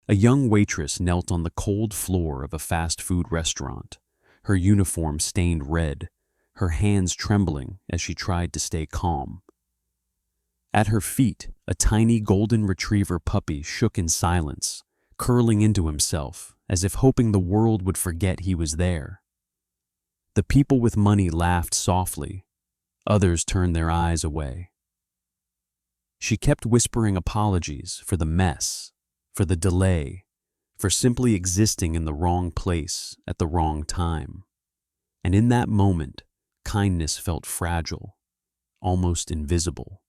A young waitress knelt on the cold floor of a fast food restaurant, her uniform stained red, her hands trembling as she tried to stay calm. At her feet, a tiny golden retriever puppy shook in silence, curling into himself as if hoping the world would forget he was there. The people with money laughed softly. Others turned their eyes away. She kept whispering apologies for the mess, for the delay, for simply existing in the wrong place at the wrong time. And in that moment, kindness felt fragile, almost invisible.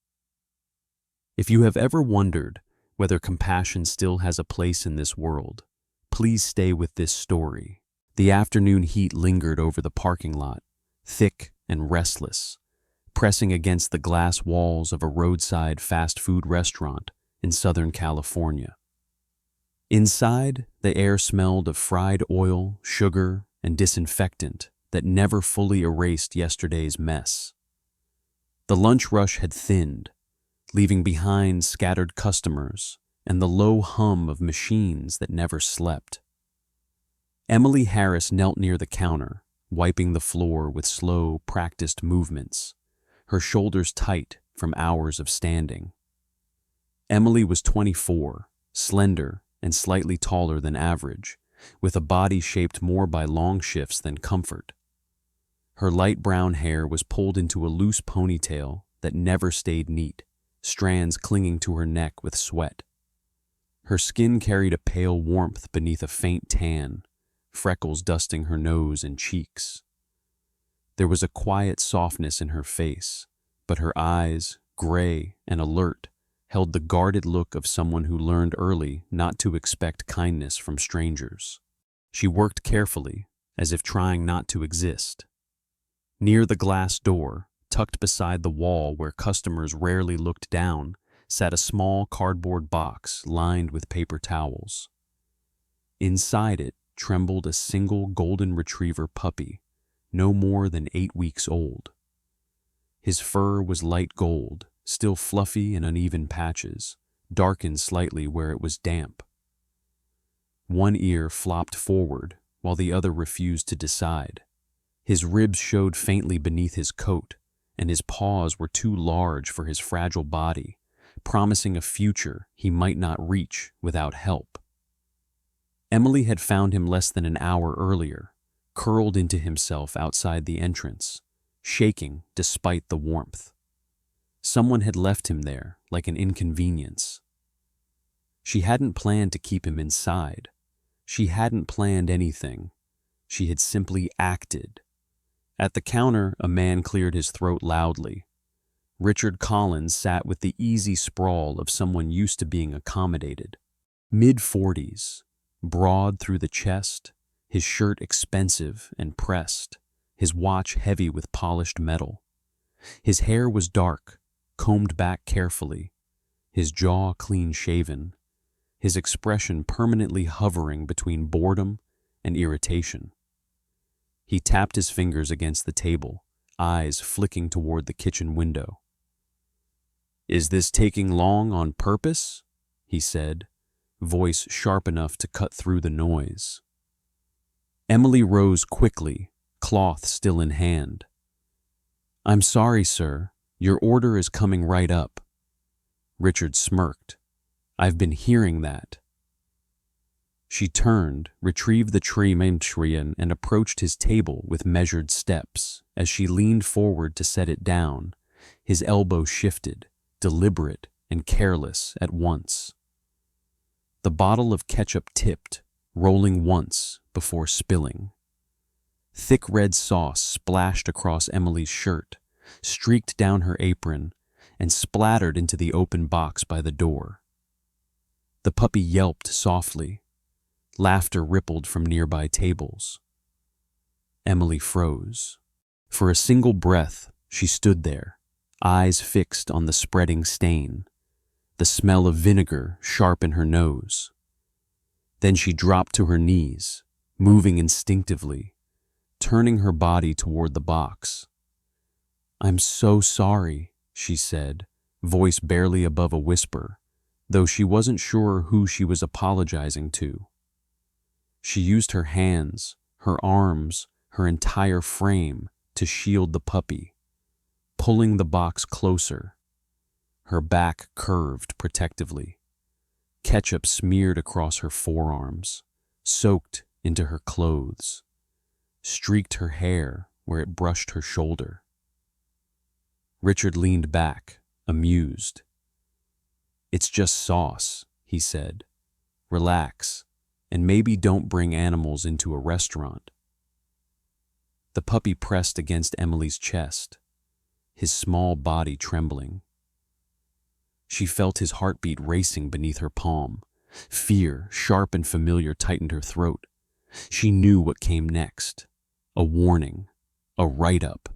If you have ever wondered whether compassion still has a place in this world, please stay with this story. The afternoon heat lingered over the parking lot, thick and restless, pressing against the glass walls of a roadside fast food restaurant in Southern California. Inside, the air smelled of fried oil, sugar, and disinfectant that never fully erased yesterday's mess. The lunch rush had thinned, leaving behind scattered customers and the low hum of machines that never slept. Emily Harris knelt near the counter, wiping the floor with slow, practiced movements, her shoulders tight from hours of standing. Emily was 24, slender and slightly taller than average, with a body shaped more by long shifts than comfort. Her light brown hair was pulled into a loose ponytail that never stayed neat, strands clinging to her neck with sweat. Her skin carried a pale warmth beneath a faint tan, freckles dusting her nose and cheeks. There was a quiet softness in her face, but her eyes, gray and alert, held the guarded look of someone who learned early not to expect kindness from strangers. She worked carefully, as if trying not to exist. Near the glass door, tucked beside the wall where customers rarely looked down, sat a small cardboard box lined with paper towels. Inside it trembled a single golden retriever puppy, no more than 8 weeks old. His fur was light gold, still fluffy in uneven patches, darkened slightly where it was damp. One ear flopped forward, while the other refused to decide. His ribs showed faintly beneath his coat, and his paws were too large for his fragile body, promising a future he might not reach without help. Emily had found him less than an hour earlier, curled into himself outside the entrance, shaking despite the warmth. Someone had left him there like an inconvenience. She hadn't planned to keep him inside. She hadn't planned anything. She had simply acted. At the counter, a man cleared his throat loudly. Richard Collins sat with the easy sprawl of someone used to being accommodated. Mid-40s, broad through the chest, his shirt expensive and pressed, his watch heavy with polished metal. His hair was dark, combed back carefully, his jaw clean-shaven, his expression permanently hovering between boredom and irritation. He tapped his fingers against the table, eyes flicking toward the kitchen window. "Is this taking long on purpose?" he said, voice sharp enough to cut through the noise. Emily rose quickly, cloth still in hand. "I'm sorry, sir. Your order is coming right up." Richard smirked. "I've been hearing that." She turned, retrieved the tray and approached his table with measured steps. As she leaned forward to set it down, his elbow shifted, deliberate and careless at once. The bottle of ketchup tipped, rolling once before spilling. Thick red sauce splashed across Emily's shirt, streaked down her apron, and splattered into the open box by the door. The puppy yelped softly. Laughter rippled from nearby tables. Emily froze. For a single breath, she stood there, eyes fixed on the spreading stain, the smell of vinegar sharp in her nose. Then she dropped to her knees, moving instinctively, turning her body toward the box. "I'm so sorry," she said, voice barely above a whisper, though she wasn't sure who she was apologizing to. She used her hands, her arms, her entire frame to shield the puppy, pulling the box closer. Her back curved protectively. Ketchup smeared across her forearms, soaked into her clothes, streaked her hair where it brushed her shoulder. Richard leaned back, amused. "It's just sauce," he said. "Relax, and maybe don't bring animals into a restaurant." The puppy pressed against Emily's chest, his small body trembling. She felt his heartbeat racing beneath her palm. Fear, sharp and familiar, tightened her throat. She knew what came next. A warning, a write-up,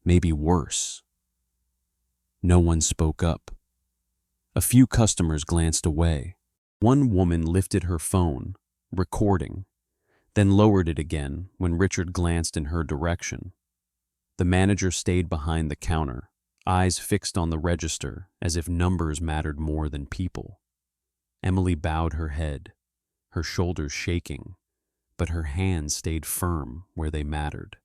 maybe worse. No one spoke up. A few customers glanced away. One woman lifted her phone, recording, then lowered it again when Richard glanced in her direction. The manager stayed behind the counter, eyes fixed on the register as if numbers mattered more than people. Emily bowed her head, her shoulders shaking, but her hands stayed firm where they mattered.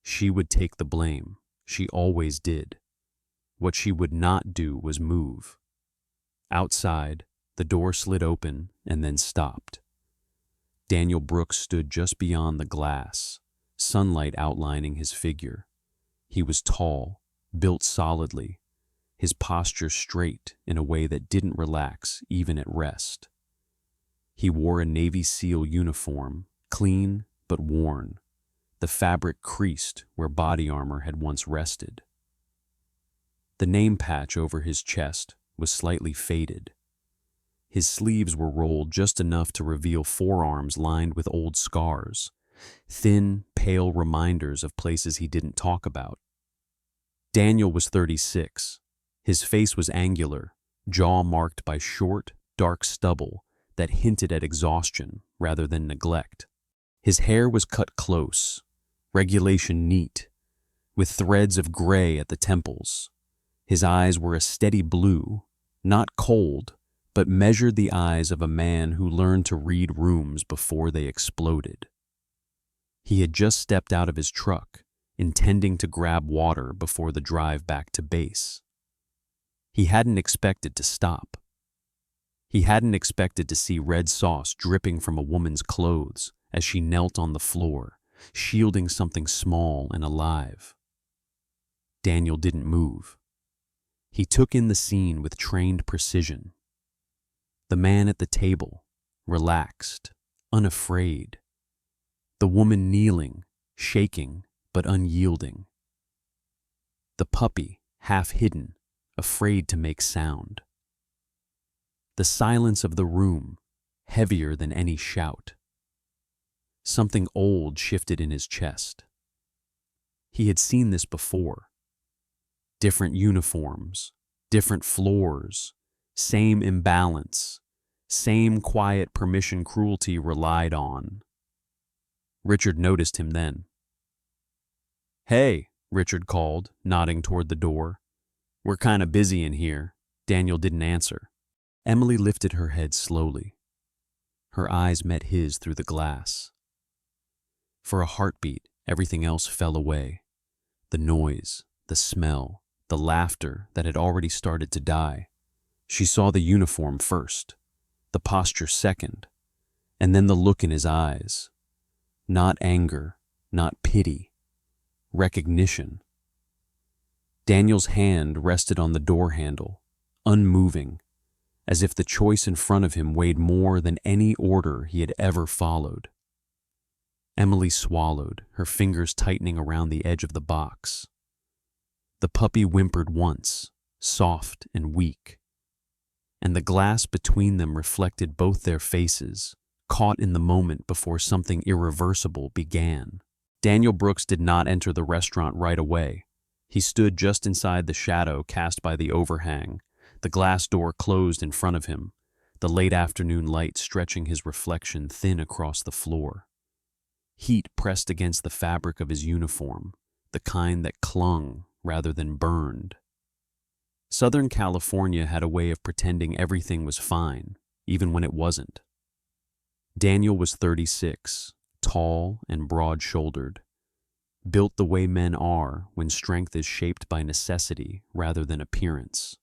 She would take the blame. She always did. What she would not do was move. Outside, the door slid open and then stopped. Daniel Brooks stood just beyond the glass, sunlight outlining his figure. He was tall, built solidly, his posture straight in a way that didn't relax even at rest. He wore a Navy SEAL uniform, clean but worn, the fabric creased where body armor had once rested. The name patch over his chest was slightly faded. His sleeves were rolled just enough to reveal forearms lined with old scars, thin, pale reminders of places he didn't talk about. Daniel was 36. His face was angular, jaw marked by short, dark stubble that hinted at exhaustion rather than neglect. His hair was cut close, regulation neat, with threads of gray at the temples. His eyes were a steady blue, not cold, but measured the eyes of a man who learned to read rooms before they exploded. He had just stepped out of his truck, intending to grab water before the drive back to base. He hadn't expected to stop. He hadn't expected to see red sauce dripping from a woman's clothes as she knelt on the floor, shielding something small and alive. Daniel didn't move. He took in the scene with trained precision. The man at the table, relaxed, unafraid. The woman kneeling, shaking, but unyielding. The puppy, half hidden, afraid to make sound. The silence of the room, heavier than any shout. Something old shifted in his chest. He had seen this before. Different uniforms, different floors, same imbalance, same quiet permission cruelty relied on. Richard noticed him then. "Hey," Richard called, nodding toward the door. "We're kinda busy in here." Daniel didn't answer. Emily lifted her head slowly. Her eyes met his through the glass. For a heartbeat, everything else fell away. The noise, the smell, the laughter that had already started to die. She saw the uniform first, the posture second, and then the look in his eyes. Not anger, not pity, recognition. Daniel's hand rested on the door handle, unmoving, as if the choice in front of him weighed more than any order he had ever followed. Emily swallowed, her fingers tightening around the edge of the box. The puppy whimpered once, soft and weak, and the glass between them reflected both their faces, caught in the moment before something irreversible began. Daniel Brooks did not enter the restaurant right away. He stood just inside the shadow cast by the overhang, the glass door closed in front of him, the late afternoon light stretching his reflection thin across the floor. Heat pressed against the fabric of his uniform, the kind that clung rather than burned. Southern California had a way of pretending everything was fine, even when it wasn't. Daniel was 36, tall and broad-shouldered, built the way men are when strength is shaped by necessity rather than appearance.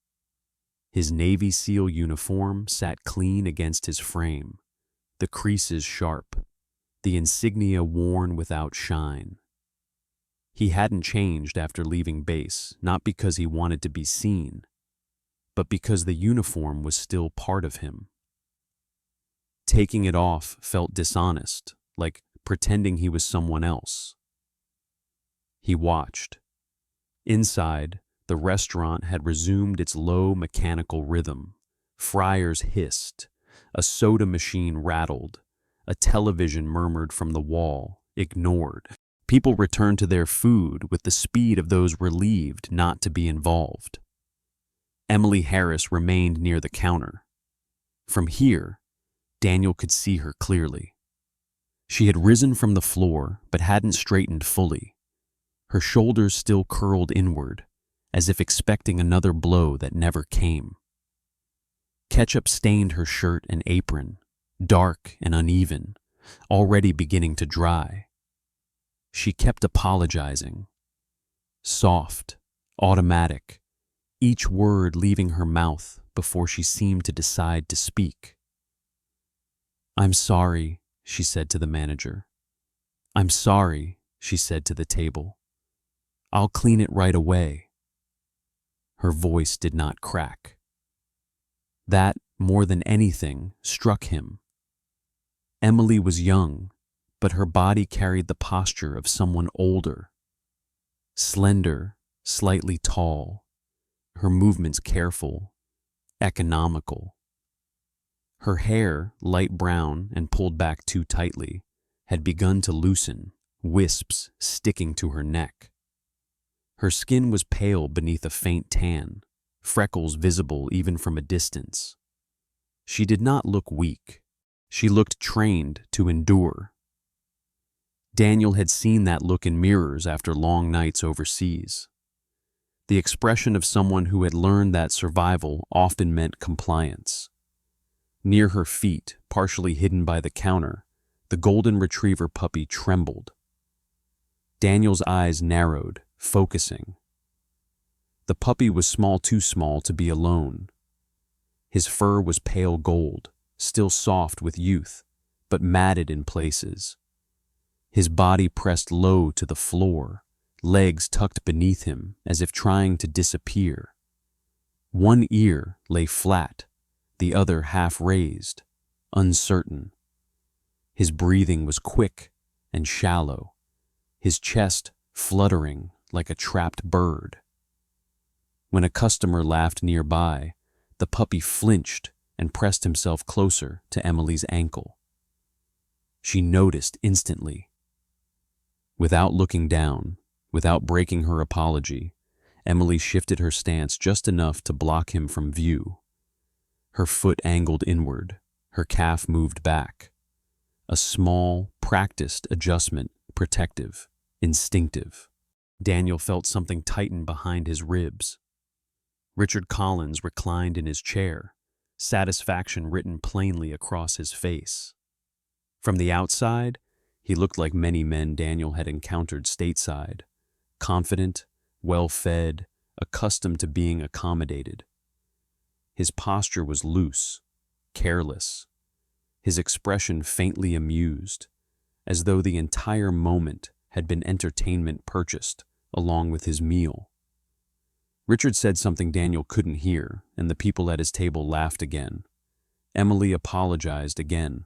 His Navy SEAL uniform sat clean against his frame, the creases sharp, the insignia worn without shine. He hadn't changed after leaving base, not because he wanted to be seen, but because the uniform was still part of him. Taking it off felt dishonest, like pretending he was someone else. He watched. Inside, the restaurant had resumed its low mechanical rhythm. Fryers hissed, a soda machine rattled, a television murmured from the wall, ignored. People returned to their food with the speed of those relieved not to be involved. Emily Harris remained near the counter. From here, Daniel could see her clearly. She had risen from the floor but hadn't straightened fully. Her shoulders still curled inward, as if expecting another blow that never came. Ketchup stained her shirt and apron, dark and uneven, already beginning to dry. She kept apologizing. Soft, automatic, each word leaving her mouth before she seemed to decide to speak. "I'm sorry," she said to the manager. "I'm sorry," she said to the table. "I'll clean it right away." Her voice did not crack. That, more than anything, struck him. Emily was young, but her body carried the posture of someone older. Slender, slightly tall, her movements careful, economical. Her hair, light brown and pulled back too tightly, had begun to loosen, wisps sticking to her neck. Her skin was pale beneath a faint tan, freckles visible even from a distance. She did not look weak. She looked trained to endure. Daniel had seen that look in mirrors after long nights overseas. The expression of someone who had learned that survival often meant compliance. Near her feet, partially hidden by the counter, the golden retriever puppy trembled. Daniel's eyes narrowed, focusing. The puppy was too small to be alone. His fur was pale gold, still soft with youth, but matted in places. His body pressed low to the floor, legs tucked beneath him as if trying to disappear. One ear lay flat, the other half raised, uncertain. His breathing was quick and shallow, his chest fluttering like a trapped bird. When a customer laughed nearby, the puppy flinched and pressed himself closer to Emily's ankle. She noticed instantly. Without looking down, without breaking her apology, Emily shifted her stance just enough to block him from view. Her foot angled inward, her calf moved back. A small, practiced adjustment, protective, instinctive. Daniel felt something tighten behind his ribs. Richard Collins reclined in his chair, satisfaction written plainly across his face. From the outside, he looked like many men Daniel had encountered stateside, confident, well-fed, accustomed to being accommodated. His posture was loose, careless, his expression faintly amused, as though the entire moment had been entertainment purchased along with his meal. Richard said something Daniel couldn't hear, and the people at his table laughed again. Emily apologized again.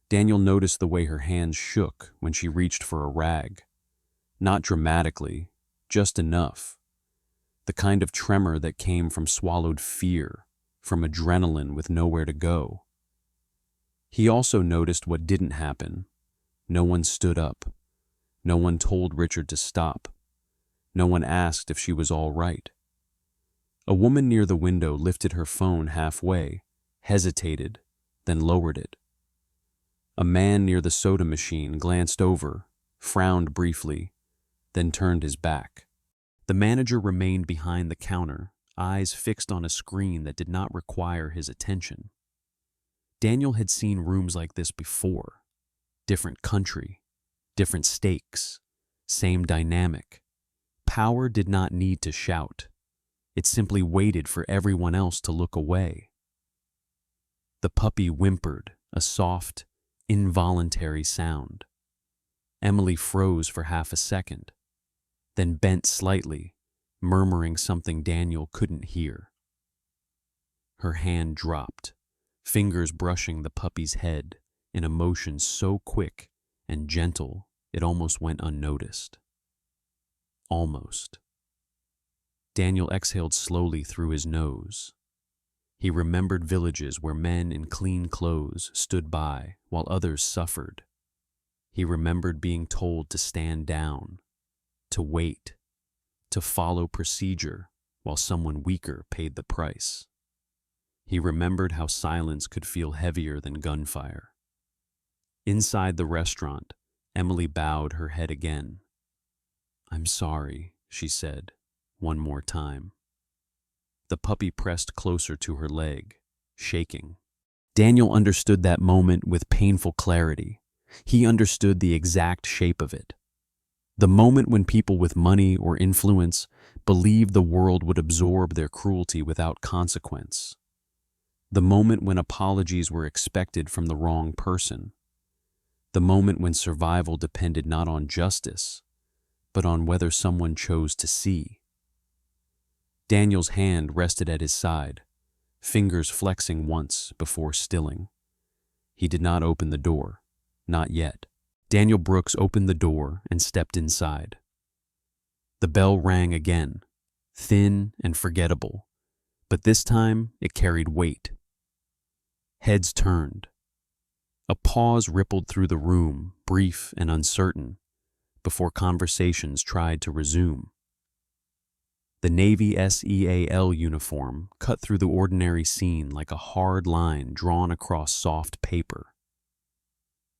Daniel noticed the way her hands shook when she reached for a rag. Not dramatically, just enough. The kind of tremor that came from swallowed fear, from adrenaline with nowhere to go. He also noticed what didn't happen. No one stood up. No one told Richard to stop. No one asked if she was all right. A woman near the window lifted her phone halfway, hesitated, then lowered it. A man near the soda machine glanced over, frowned briefly, then turned his back. The manager remained behind the counter, eyes fixed on a screen that did not require his attention. Daniel had seen rooms like this before. Different country, different stakes, same dynamic. Power did not need to shout. It simply waited for everyone else to look away. The puppy whimpered, a soft, involuntary sound. Emily froze for half a second, then bent slightly, murmuring something Daniel couldn't hear. Her hand dropped, fingers brushing the puppy's head in a motion so quick and gentle it almost went unnoticed. Almost. Daniel exhaled slowly through his nose. He remembered villages where men in clean clothes stood by while others suffered. He remembered being told to stand down, to wait, to follow procedure while someone weaker paid the price. He remembered how silence could feel heavier than gunfire. Inside the restaurant, Emily bowed her head again. "I'm sorry," she said, one more time. The puppy pressed closer to her leg, shaking. Daniel understood that moment with painful clarity. He understood the exact shape of it. The moment when people with money or influence believed the world would absorb their cruelty without consequence. The moment when apologies were expected from the wrong person. The moment when survival depended not on justice, but on whether someone chose to see. Daniel's hand rested at his side, fingers flexing once before stilling. He did not open the door, not yet. Daniel Brooks opened the door and stepped inside. The bell rang again, thin and forgettable, but this time it carried weight. Heads turned. A pause rippled through the room, brief and uncertain, before conversations tried to resume. The Navy SEAL uniform cut through the ordinary scene like a hard line drawn across soft paper.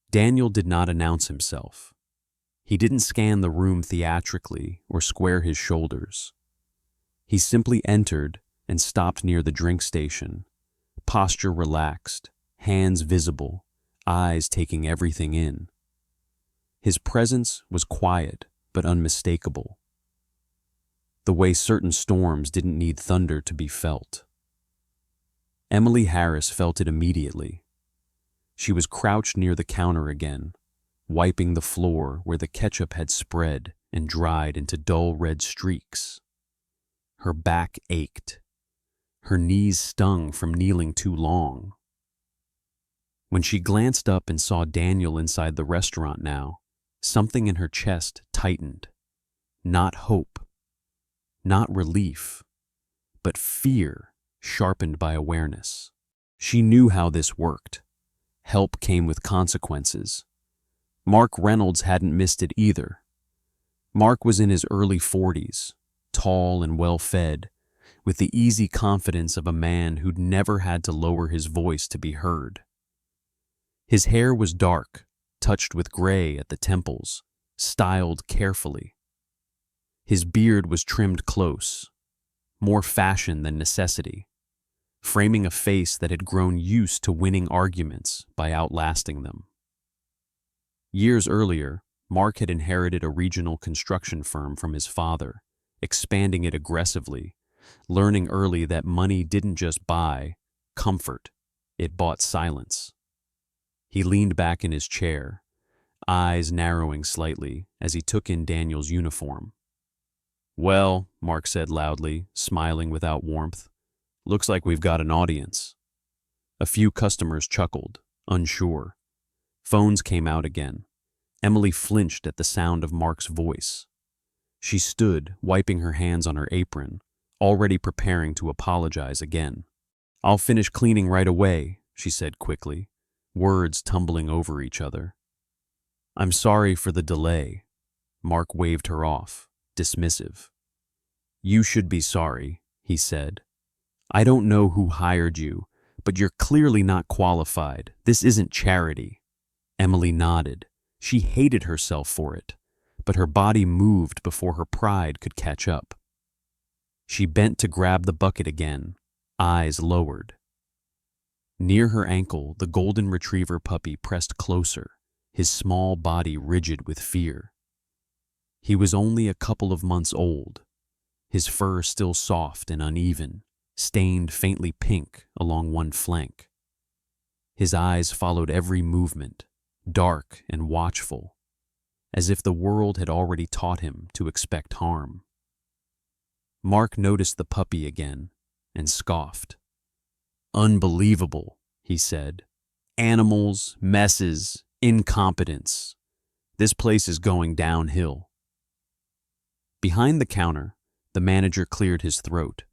Daniel did not announce himself. He didn't scan the room theatrically or square his shoulders. He simply entered and stopped near the drink station, posture relaxed, hands visible, eyes taking everything in. His presence was quiet but unmistakable, the way certain storms didn't need thunder to be felt. Emily Harris felt it immediately. She was crouched near the counter again, wiping the floor where the ketchup had spread and dried into dull red streaks. Her back ached. Her knees stung from kneeling too long. When she glanced up and saw Daniel inside the restaurant now, something in her chest tightened. Not hope, not relief, but fear sharpened by awareness. She knew how this worked. Help came with consequences. Mark Reynolds hadn't missed it either. Mark was in his early 40s, tall and well-fed, with the easy confidence of a man who'd never had to lower his voice to be heard. His hair was dark, touched with gray at the temples, styled carefully. His beard was trimmed close, more fashion than necessity, framing a face that had grown used to winning arguments by outlasting them. Years earlier, Mark had inherited a regional construction firm from his father, expanding it aggressively, learning early that money didn't just buy comfort, it bought silence. He leaned back in his chair, eyes narrowing slightly as he took in Daniel's uniform. "Well," Mark said loudly, smiling without warmth, "looks like we've got an audience." A few customers chuckled, unsure. Phones came out again. Emily flinched at the sound of Mark's voice. She stood, wiping her hands on her apron, already preparing to apologize again. "I'll finish cleaning right away," she said quickly, words tumbling over each other. "I'm sorry for the delay." Mark waved her off, dismissive. "You should be sorry," he said. "I don't know who hired you, but you're clearly not qualified. This isn't charity." Emily nodded. She hated herself for it, but her body moved before her pride could catch up. She bent to grab the bucket again, eyes lowered. Near her ankle, the golden retriever puppy pressed closer, his small body rigid with fear. He was only a couple of months old, his fur still soft and uneven, stained faintly pink along one flank. His eyes followed every movement, dark and watchful, as if the world had already taught him to expect harm. Mark noticed the puppy again and scoffed. "Unbelievable," he said. "Animals, messes, incompetence. This place is going downhill." Behind the counter, the manager cleared his throat.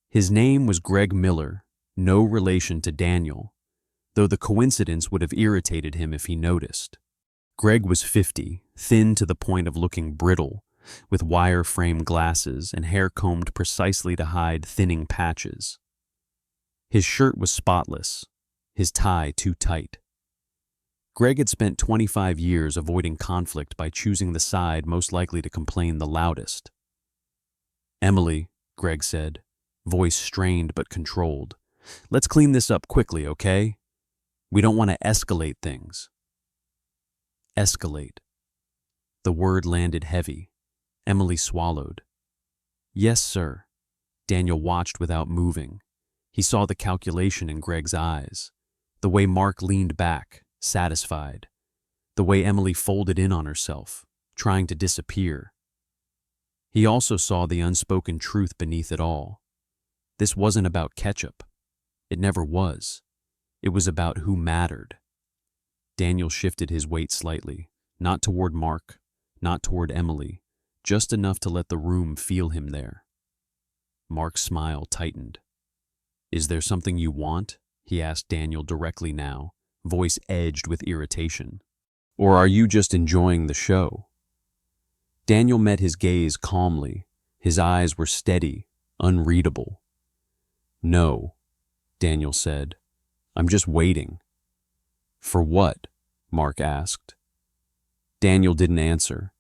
His name was Greg Miller, no relation to Daniel, though the coincidence would have irritated him if he noticed. Greg was 50, thin to the point of looking brittle, with wire-frame glasses and hair combed precisely to hide thinning patches. His shirt was spotless, his tie too tight. Greg had spent 25 years avoiding conflict by choosing the side most likely to complain the loudest. "Emily," Greg said, voice strained but controlled, "let's clean this up quickly, okay? We don't want to escalate things." Escalate. The word landed heavy. Emily swallowed. "Yes, sir." Daniel watched without moving. He saw the calculation in Greg's eyes, the way Mark leaned back, satisfied, the way Emily folded in on herself, trying to disappear. He also saw the unspoken truth beneath it all. This wasn't about ketchup. It never was. It was about who mattered. Daniel shifted his weight slightly, not toward Mark, not toward Emily, just enough to let the room feel him there. Mark's smile tightened. "Is there something you want?" he asked Daniel directly now, voice edged with irritation. "Or are you just enjoying the show?" Daniel met his gaze calmly. His eyes were steady, unreadable. "No," Daniel said. "I'm just waiting." "For what?" Mark asked. Daniel didn't answer.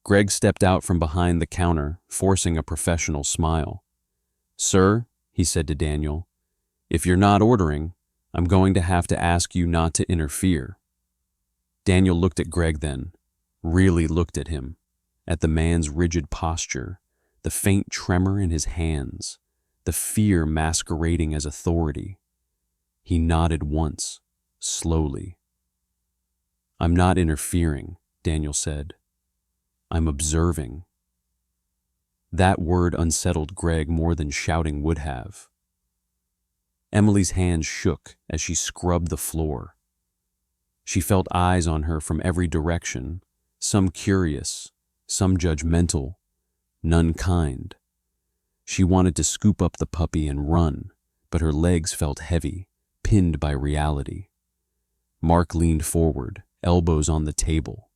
Greg stepped out from behind the counter, forcing a professional smile. "Sir," he said to Daniel, "if you're not ordering, I'm going to have to ask you not to interfere." Daniel looked at Greg then, really looked at him, at the man's rigid posture, the faint tremor in his hands, the fear masquerading as authority. He nodded once, slowly. "I'm not interfering," Daniel said. "I'm observing." That word unsettled Greg more than shouting would have. Emily's hands shook as she scrubbed the floor. She felt eyes on her from every direction, some curious, some judgmental, none kind. She wanted to scoop up the puppy and run, but her legs felt heavy, pinned by reality. Mark leaned forward, elbows on the table.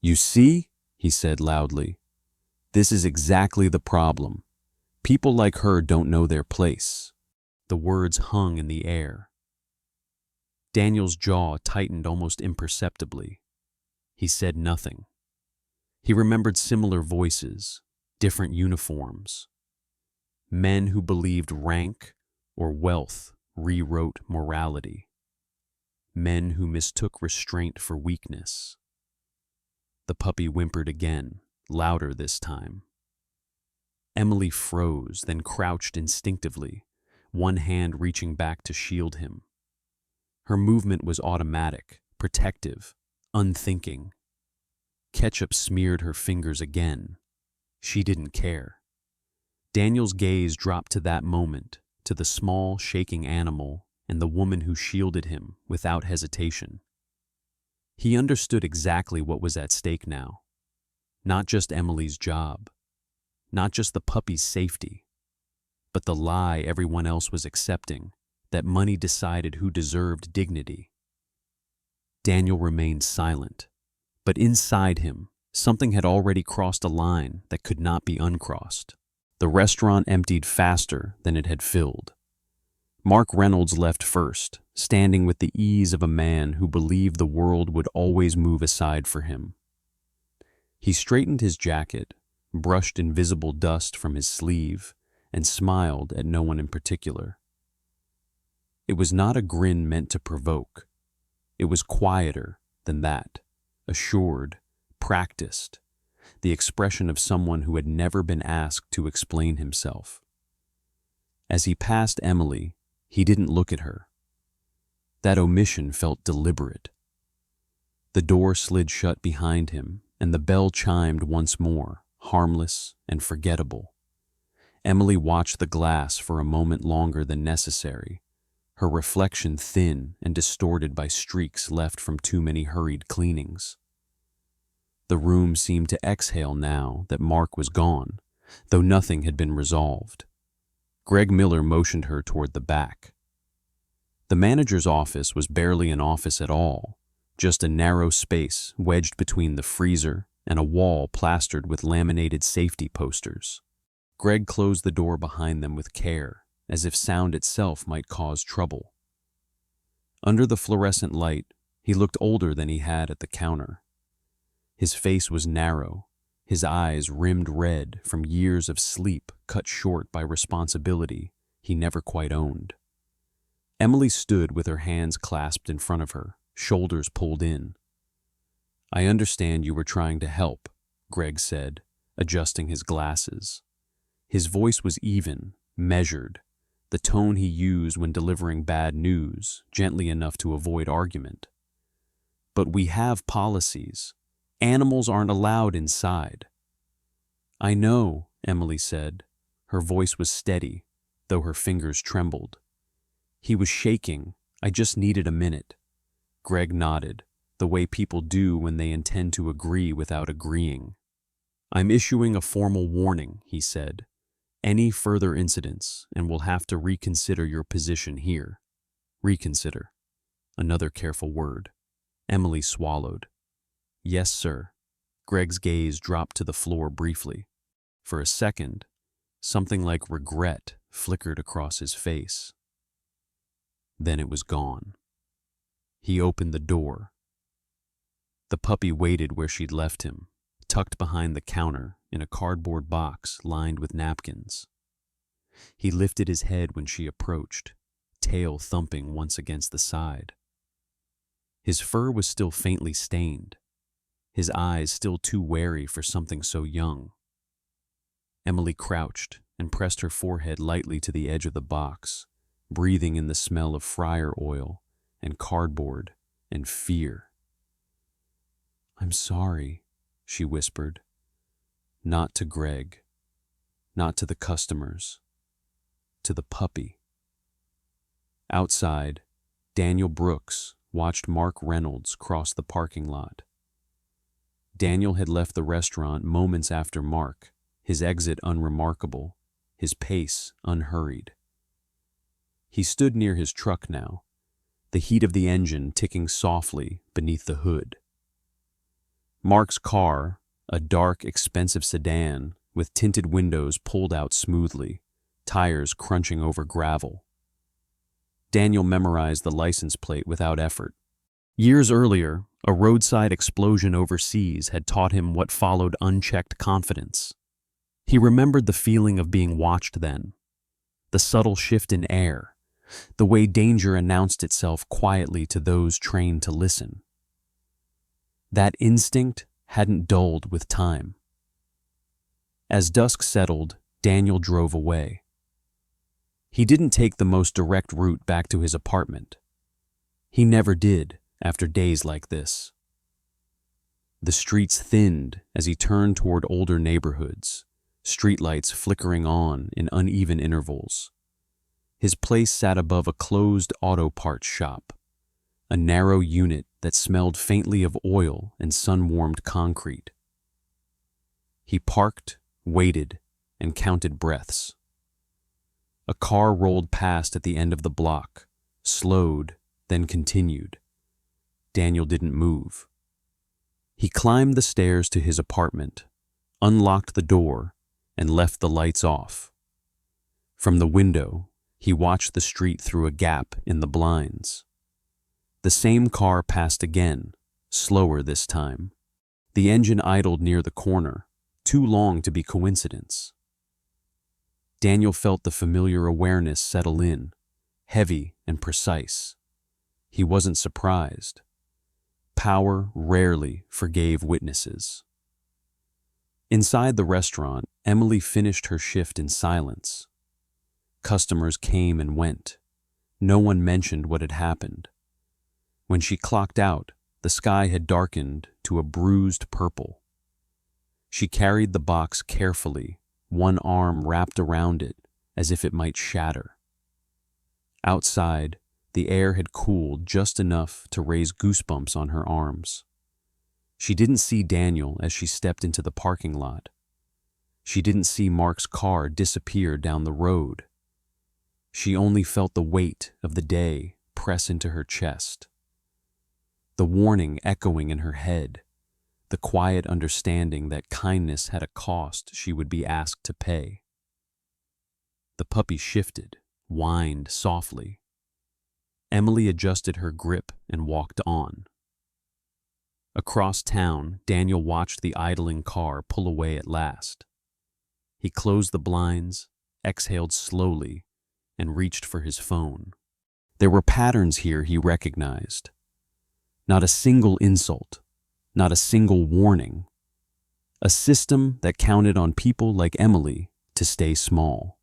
"You see?" he said loudly. "This is exactly the problem. People like her don't know their place." The words hung in the air. Daniel's jaw tightened almost imperceptibly. He said nothing. He remembered similar voices, different uniforms. Men who believed rank or wealth rewrote morality. Men who mistook restraint for weakness. The puppy whimpered again, louder this time. Emily froze, then crouched instinctively, one hand reaching back to shield him. Her movement was automatic, protective, unthinking. Ketchup smeared her fingers again. She didn't care. Daniel's gaze dropped to that moment, to the small, shaking animal and the woman who shielded him without hesitation. He understood exactly what was at stake now. Not just Emily's job, not just the puppy's safety, but the lie everyone else was accepting, that money decided who deserved dignity. Daniel remained silent, but inside him, something had already crossed a line that could not be uncrossed. The restaurant emptied faster than it had filled. Mark Reynolds left first, standing with the ease of a man who believed the world would always move aside for him. He straightened his jacket, brushed invisible dust from his sleeve, and smiled at no one in particular. It was not a grin meant to provoke. It was quieter than that, assured, practiced, the expression of someone who had never been asked to explain himself. As he passed Emily, he didn't look at her. That omission felt deliberate. The door slid shut behind him, and the bell chimed once more, harmless and forgettable. Emily watched the glass for a moment longer than necessary, her reflection thin and distorted by streaks left from too many hurried cleanings. The room seemed to exhale now that Mark was gone, though nothing had been resolved. Greg Miller motioned her toward the back. The manager's office was barely an office at all, just a narrow space wedged between the freezer and a wall plastered with laminated safety posters. Greg closed the door behind them with care, as if sound itself might cause trouble. Under the fluorescent light, he looked older than he had at the counter. His face was narrow, his eyes rimmed red from years of sleep cut short by responsibility he never quite owned. Emily stood with her hands clasped in front of her, shoulders pulled in. "I understand you were trying to help," Greg said, adjusting his glasses. His voice was even, measured, the tone he used when delivering bad news, gently enough to avoid argument. "But we have policies. Animals aren't allowed inside." "I know," Emily said. Her voice was steady, though her fingers trembled. "He was shaking. I just needed a minute." Greg nodded, the way people do when they intend to agree without agreeing. "I'm issuing a formal warning," he said. "Any further incidents, and we'll have to reconsider your position here." Reconsider. Another careful word. Emily swallowed. "Yes, sir." Greg's gaze dropped to the floor briefly. For a second, something like regret flickered across his face. Then it was gone. He opened the door. The puppy waited where she'd left him, tucked behind the counter in a cardboard box lined with napkins. He lifted his head when she approached, tail thumping once against the side. His fur was still faintly stained, his eyes still too wary for something so young. Emily crouched and pressed her forehead lightly to the edge of the box, breathing in the smell of fryer oil and cardboard and fear. "I'm sorry," she whispered. Not to Greg, not to the customers, to the puppy. Outside, Daniel Brooks watched Mark Reynolds cross the parking lot. Daniel had left the restaurant moments after Mark, his exit unremarkable, his pace unhurried. He stood near his truck now, the heat of the engine ticking softly beneath the hood. Mark's car, a dark, expensive sedan with tinted windows pulled out smoothly, tires crunching over gravel. Daniel memorized the license plate without effort. Years earlier, a roadside explosion overseas had taught him what followed unchecked confidence. He remembered the feeling of being watched then, the subtle shift in air, the way danger announced itself quietly to those trained to listen. That instinct hadn't dulled with time. As dusk settled, Daniel drove away. He didn't take the most direct route back to his apartment. He never did after days like this. The streets thinned as he turned toward older neighborhoods, streetlights flickering on in uneven intervals. His place sat above a closed auto parts shop, a narrow unit that smelled faintly of oil and sun-warmed concrete. He parked, waited, and counted breaths. A car rolled past at the end of the block, slowed, then continued. Daniel didn't move. He climbed the stairs to his apartment, unlocked the door, and left the lights off. From the window, he watched the street through a gap in the blinds. The same car passed again, slower this time. The engine idled near the corner, too long to be coincidence. Daniel felt the familiar awareness settle in, heavy and precise. He wasn't surprised. Power rarely forgave witnesses. Inside the restaurant, Emily finished her shift in silence. Customers came and went. No one mentioned what had happened. When she clocked out, the sky had darkened to a bruised purple. She carried the box carefully, one arm wrapped around it as if it might shatter. Outside, the air had cooled just enough to raise goosebumps on her arms. She didn't see Daniel as she stepped into the parking lot. She didn't see Mark's car disappear down the road. She only felt the weight of the day press into her chest. The warning echoing in her head, the quiet understanding that kindness had a cost she would be asked to pay. The puppy shifted, whined softly. Emily adjusted her grip and walked on. Across town, Daniel watched the idling car pull away at last. He closed the blinds, exhaled slowly, and reached for his phone. There were patterns here he recognized. Not a single insult, not a single warning. A system that counted on people like Emily to stay small.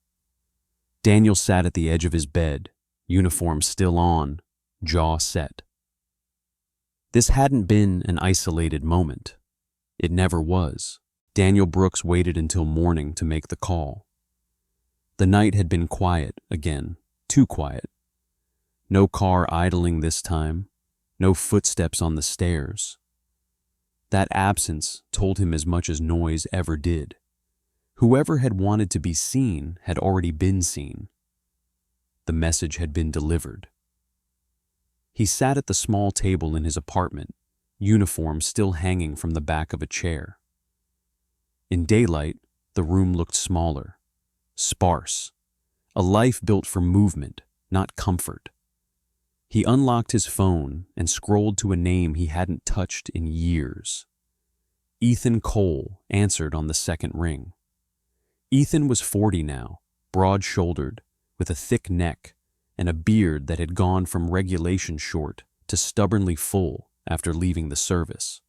Daniel sat at the edge of his bed, uniform still on, jaw set. This hadn't been an isolated moment. It never was. Daniel Brooks waited until morning to make the call. The night had been quiet again, too quiet. No car idling this time, no footsteps on the stairs. That absence told him as much as noise ever did. Whoever had wanted to be seen had already been seen. The message had been delivered. He sat at the small table in his apartment, uniform still hanging from the back of a chair. In daylight, the room looked smaller, sparse, a life built for movement, not comfort. He unlocked his phone and scrolled to a name he hadn't touched in years. Ethan Cole answered on the second ring. Ethan was 40 now, broad-shouldered, with a thick neck and a beard that had gone from regulation short to stubbornly full after leaving the service.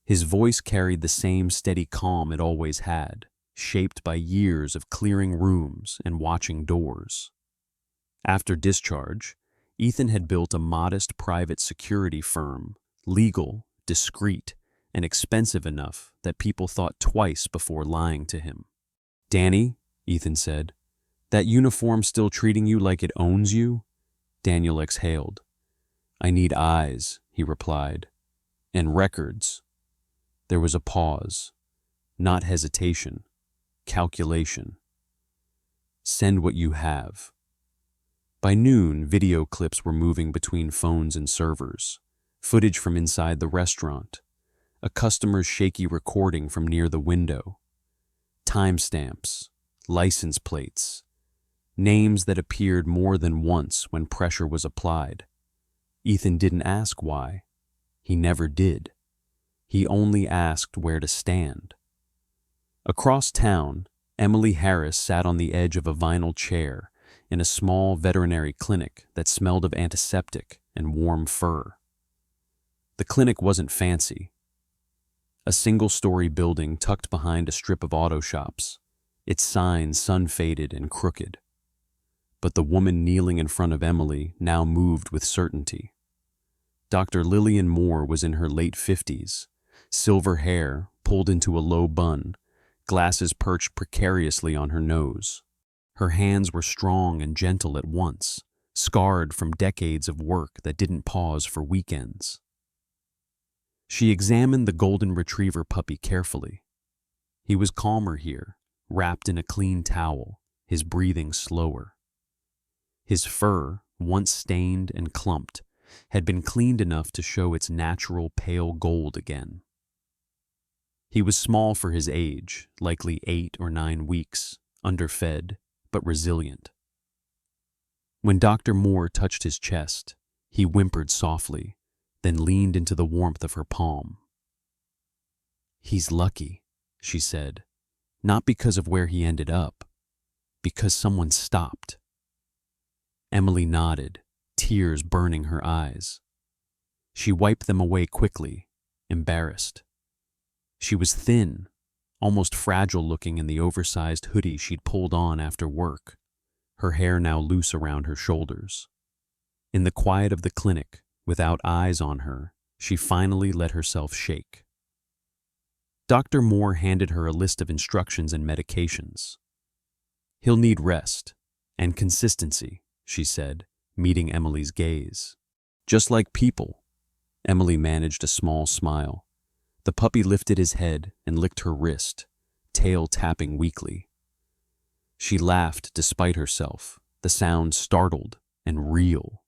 His voice carried the same steady calm it always had, shaped by years of clearing rooms and watching doors. After discharge, Ethan had built a modest private security firm, legal, discreet, and expensive enough that people thought twice before lying to him. "Danny," Ethan said, "that uniform still treating you like it owns you?" Daniel exhaled. "I need eyes," he replied, "and records." There was a pause, not hesitation, calculation. "Send what you have." By noon, video clips were moving between phones and servers, footage from inside the restaurant, a customer's shaky recording from near the window, timestamps, license plates, names that appeared more than once when pressure was applied. Ethan didn't ask why. He never did. He only asked where to stand. Across town, Emily Harris sat on the edge of a vinyl chair in a small veterinary clinic that smelled of antiseptic and warm fur. The clinic wasn't fancy. A single-story building tucked behind a strip of auto shops, its sign sun-faded and crooked. But the woman kneeling in front of Emily now moved with certainty. Dr. Lillian Moore was in her late 50s, silver hair pulled into a low bun, glasses perched precariously on her nose. Her hands were strong and gentle at once, scarred from decades of work that didn't pause for weekends. She examined the golden retriever puppy carefully. He was calmer here, wrapped in a clean towel, his breathing slower. His fur, once stained and clumped, had been cleaned enough to show its natural pale gold again. He was small for his age, likely 8 or 9 weeks, underfed, but resilient. When Dr. Moore touched his chest, he whimpered softly, then leaned into the warmth of her palm. "He's lucky," she said, not because of where he ended up, because someone stopped. Emily nodded, tears burning her eyes. She wiped them away quickly, embarrassed. She was thin, almost fragile-looking in the oversized hoodie she'd pulled on after work, her hair now loose around her shoulders. In the quiet of the clinic, without eyes on her, she finally let herself shake. Dr. Moore handed her a list of instructions and medications. "He'll need rest and consistency," she said, meeting Emily's gaze. "Just like people." Emily managed a small smile. The puppy lifted his head and licked her wrist, tail tapping weakly. She laughed despite herself, the sound startled and real.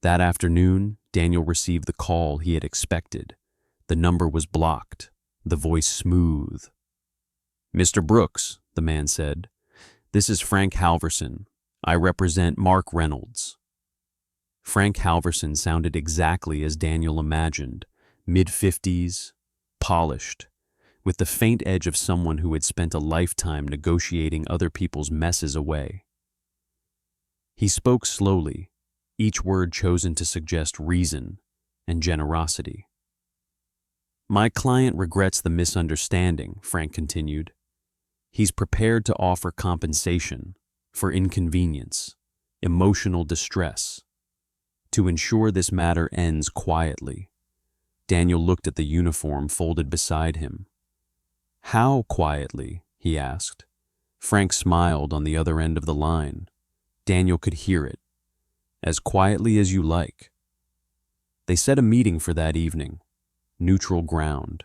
That afternoon, Daniel received the call he had expected. The number was blocked, the voice smooth. "Mr. Brooks," the man said, "this is Frank Halverson. I represent Mark Reynolds." Frank Halverson sounded exactly as Daniel imagined, mid-50s, polished, with the faint edge of someone who had spent a lifetime negotiating other people's messes away. He spoke slowly, each word chosen to suggest reason and generosity. "My client regrets the misunderstanding," Frank continued. "He's prepared to offer compensation for inconvenience, emotional distress, to ensure this matter ends quietly." Daniel looked at the uniform folded beside him. "How quietly?" he asked. Frank smiled on the other end of the line. Daniel could hear it. "As quietly as you like." They set a meeting for that evening. Neutral ground.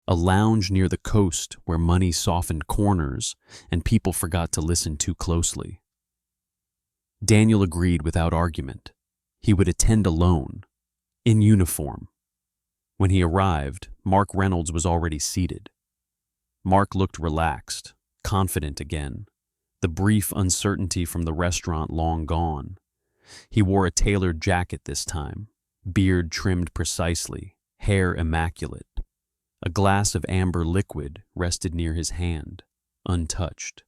A lounge near the coast where money softened corners and people forgot to listen too closely. Daniel agreed without argument. He would attend alone, in uniform. When he arrived, Mark Reynolds was already seated. Mark looked relaxed, confident again, the brief uncertainty from the restaurant long gone. He wore a tailored jacket this time, beard trimmed precisely, hair immaculate. A glass of amber liquid rested near his hand, untouched.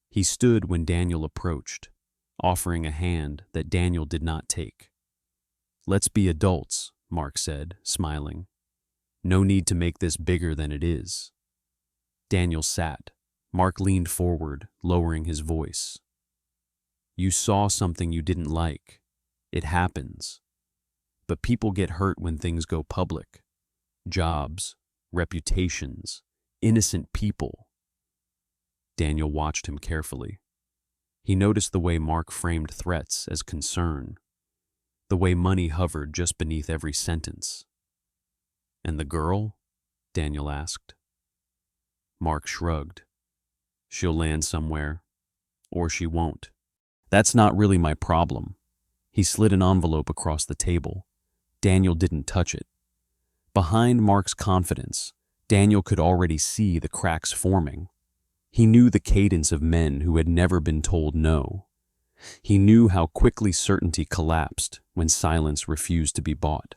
He stood when Daniel approached, offering a hand that Daniel did not take. "Let's be adults," Mark said, smiling. "No need to make this bigger than it is." Daniel sat. Mark leaned forward, lowering his voice. "You saw something you didn't like. It happens. But people get hurt when things go public. Jobs, reputations, innocent people." Daniel watched him carefully. He noticed the way Mark framed threats as concern, the way money hovered just beneath every sentence. "And the girl?" Daniel asked. Mark shrugged. "She'll land somewhere, or she won't. That's not really my problem." He slid an envelope across the table. Daniel didn't touch it. Behind Mark's confidence, Daniel could already see the cracks forming. He knew the cadence of men who had never been told no. He knew how quickly certainty collapsed when silence refused to be bought.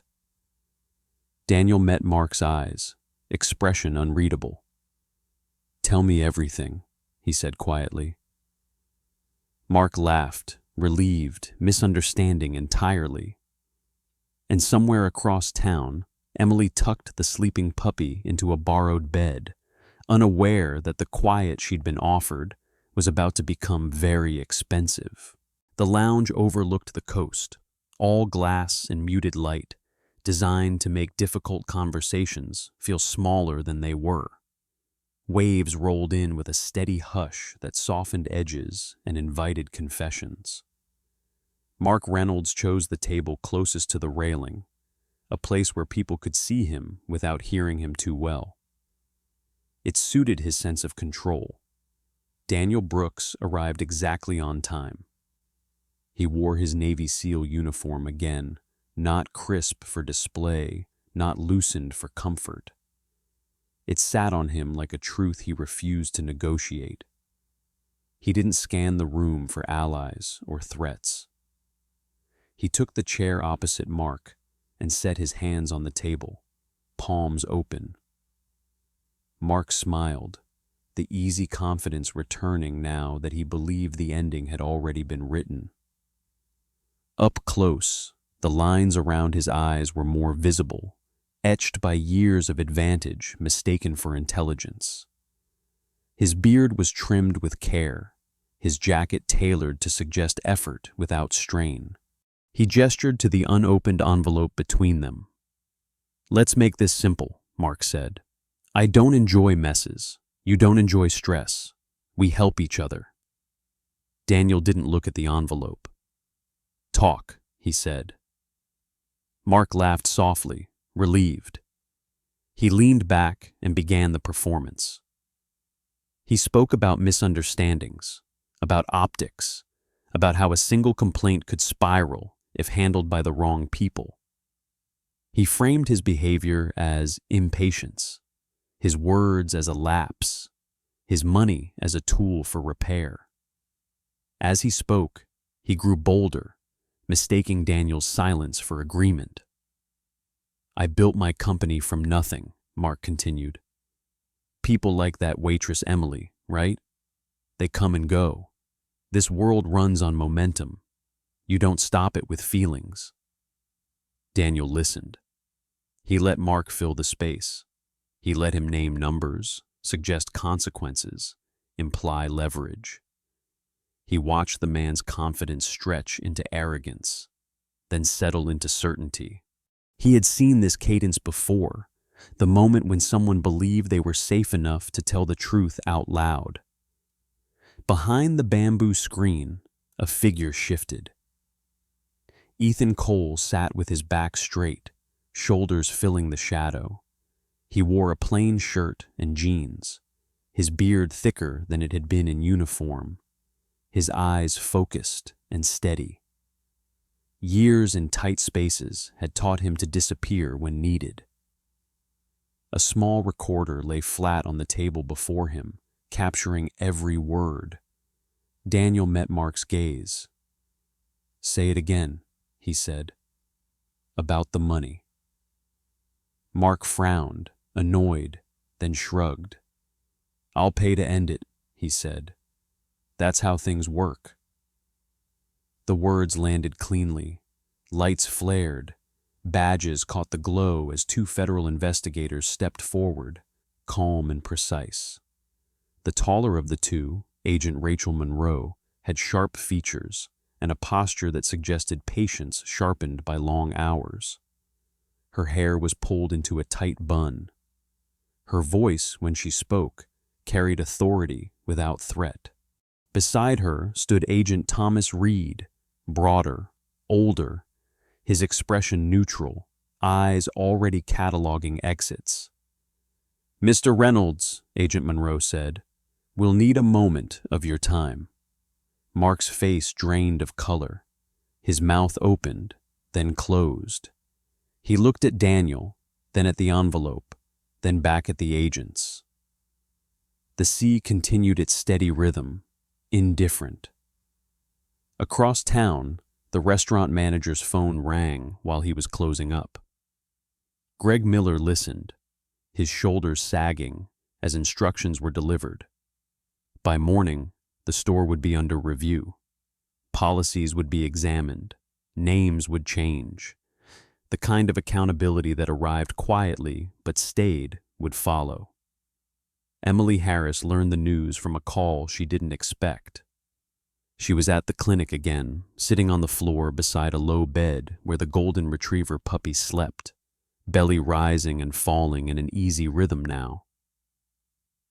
Daniel met Mark's eyes, expression unreadable. "Tell me everything," he said quietly. Mark laughed, relieved, misunderstanding entirely. And somewhere across town, Emily tucked the sleeping puppy into a borrowed bed, unaware that the quiet she'd been offered was about to become very expensive. The lounge overlooked the coast, all glass and muted light, designed to make difficult conversations feel smaller than they were. Waves rolled in with a steady hush that softened edges and invited confessions. Mark Reynolds chose the table closest to the railing, a place where people could see him without hearing him too well. It suited his sense of control. Daniel Brooks arrived exactly on time. He wore his Navy SEAL uniform again, not crisp for display, not loosened for comfort. It sat on him like a truth he refused to negotiate. He didn't scan the room for allies or threats. He took the chair opposite Mark and set his hands on the table, palms open. Mark smiled, the easy confidence returning now that he believed the ending had already been written. Up close, the lines around his eyes were more visible, etched by years of advantage mistaken for intelligence. His beard was trimmed with care, his jacket tailored to suggest effort without strain. He gestured to the unopened envelope between them. "Let's make this simple," Mark said. "I don't enjoy messes. You don't enjoy stress. We help each other." Daniel didn't look at the envelope. "Talk," he said. Mark laughed softly, relieved. He leaned back and began the performance. He spoke about misunderstandings, about optics, about how a single complaint could spiral if handled by the wrong people. He framed his behavior as impatience, his words as a lapse, his money as a tool for repair. As he spoke, he grew bolder, mistaking Daniel's silence for agreement. "I built my company from nothing," Mark continued. "People like that waitress Emily, right? They come and go. This world runs on momentum. You don't stop it with feelings." Daniel listened. He let Mark fill the space. He let him name numbers, suggest consequences, imply leverage. He watched the man's confidence stretch into arrogance, then settle into certainty. He had seen this cadence before, the moment when someone believed they were safe enough to tell the truth out loud. Behind the bamboo screen, a figure shifted. Ethan Cole sat with his back straight, shoulders filling the shadow. He wore a plain shirt and jeans, his beard thicker than it had been in uniform, his eyes focused and steady. Years in tight spaces had taught him to disappear when needed. A small recorder lay flat on the table before him, capturing every word. Daniel met Mark's gaze. "Say it again," he said. "About the money." Mark frowned, annoyed, then shrugged. "I'll pay to end it," he said. "That's how things work." The words landed cleanly. Lights flared. Badges caught the glow as two federal investigators stepped forward, calm and precise. The taller of the two, Agent Rachel Monroe, had sharp features and a posture that suggested patience sharpened by long hours. Her hair was pulled into a tight bun. Her voice, when she spoke, carried authority without threat. Beside her stood Agent Thomas Reed, broader, older, his expression neutral, eyes already cataloging exits. "Mr. Reynolds," Agent Monroe said, "we'll need a moment of your time." Mark's face drained of color. His mouth opened, then closed. He looked at Daniel, then at the envelope, then back at the agents. The sea continued its steady rhythm, indifferent. Across town, the restaurant manager's phone rang while he was closing up. Greg Miller listened, his shoulders sagging as instructions were delivered. By morning, the store would be under review. Policies would be examined. Names would change. The kind of accountability that arrived quietly but stayed would follow. Emily Harris learned the news from a call she didn't expect. She was at the clinic again, sitting on the floor beside a low bed where the golden retriever puppy slept, belly rising and falling in an easy rhythm now.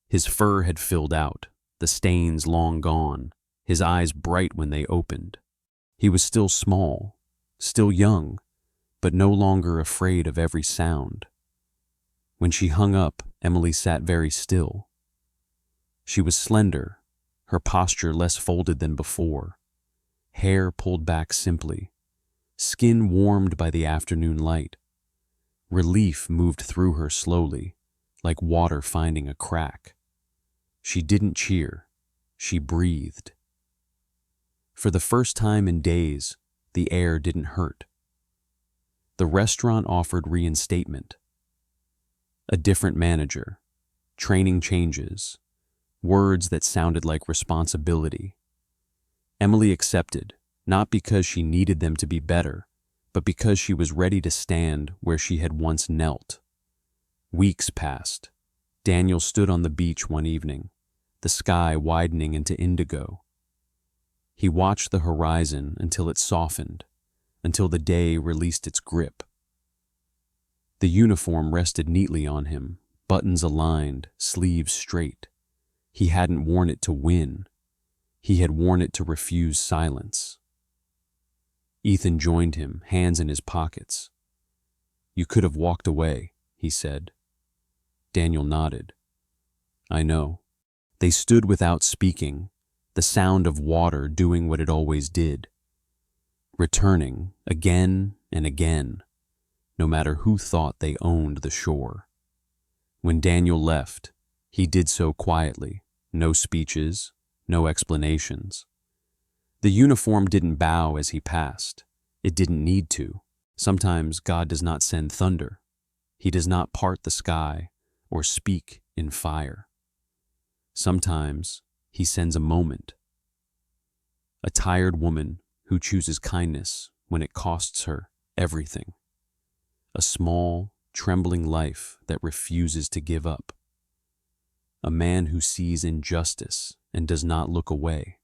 His fur had filled out, the stains long gone, his eyes bright when they opened. He was still small, still young, but no longer afraid of every sound. When she hung up, Emily sat very still. She was slender, her posture less folded than before, hair pulled back simply, skin warmed by the afternoon light. Relief moved through her slowly, like water finding a crack. She didn't cheer, she breathed. For the first time in days, the air didn't hurt. The restaurant offered reinstatement. A different manager, training changes, words that sounded like responsibility. Emily accepted, not because she needed them to be better, but because she was ready to stand where she had once knelt. Weeks passed. Daniel stood on the beach one evening, the sky widening into indigo. He watched the horizon until it softened, until the day released its grip. The uniform rested neatly on him, buttons aligned, sleeves straight. He hadn't worn it to win. He had worn it to refuse silence. Ethan joined him, hands in his pockets. "You could have walked away," he said. Daniel nodded. "I know." They stood without speaking, the sound of water doing what it always did, returning again and again, no matter who thought they owned the shore. When Daniel left, he did so quietly, no speeches, no explanations. The uniform didn't bow as he passed. It didn't need to. Sometimes God does not send thunder. He does not part the sky or speak in fire. Sometimes he sends a moment. A tired woman who chooses kindness when it costs her everything. A small, trembling life that refuses to give up. A man who sees injustice and does not look away.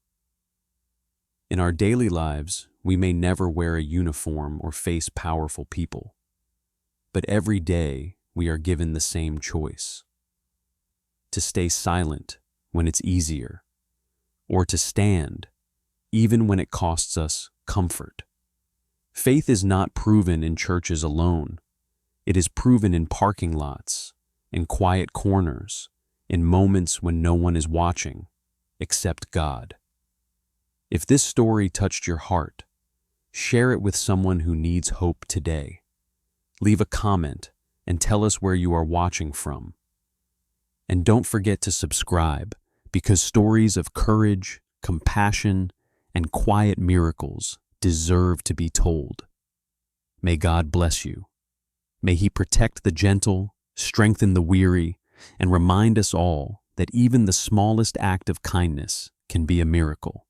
In our daily lives, we may never wear a uniform or face powerful people, but every day we are given the same choice: to stay silent when it's easier, or to stand even when it costs us comfort. Faith is not proven in churches alone. It is proven in parking lots, in quiet corners, in moments when no one is watching except God. If this story touched your heart, share it with someone who needs hope today. Leave a comment and tell us where you are watching from. And don't forget to subscribe, because stories of courage, compassion, and quiet miracles deserve to be told. May God bless you. May He protect the gentle, strengthen the weary, and remind us all that even the smallest act of kindness can be a miracle.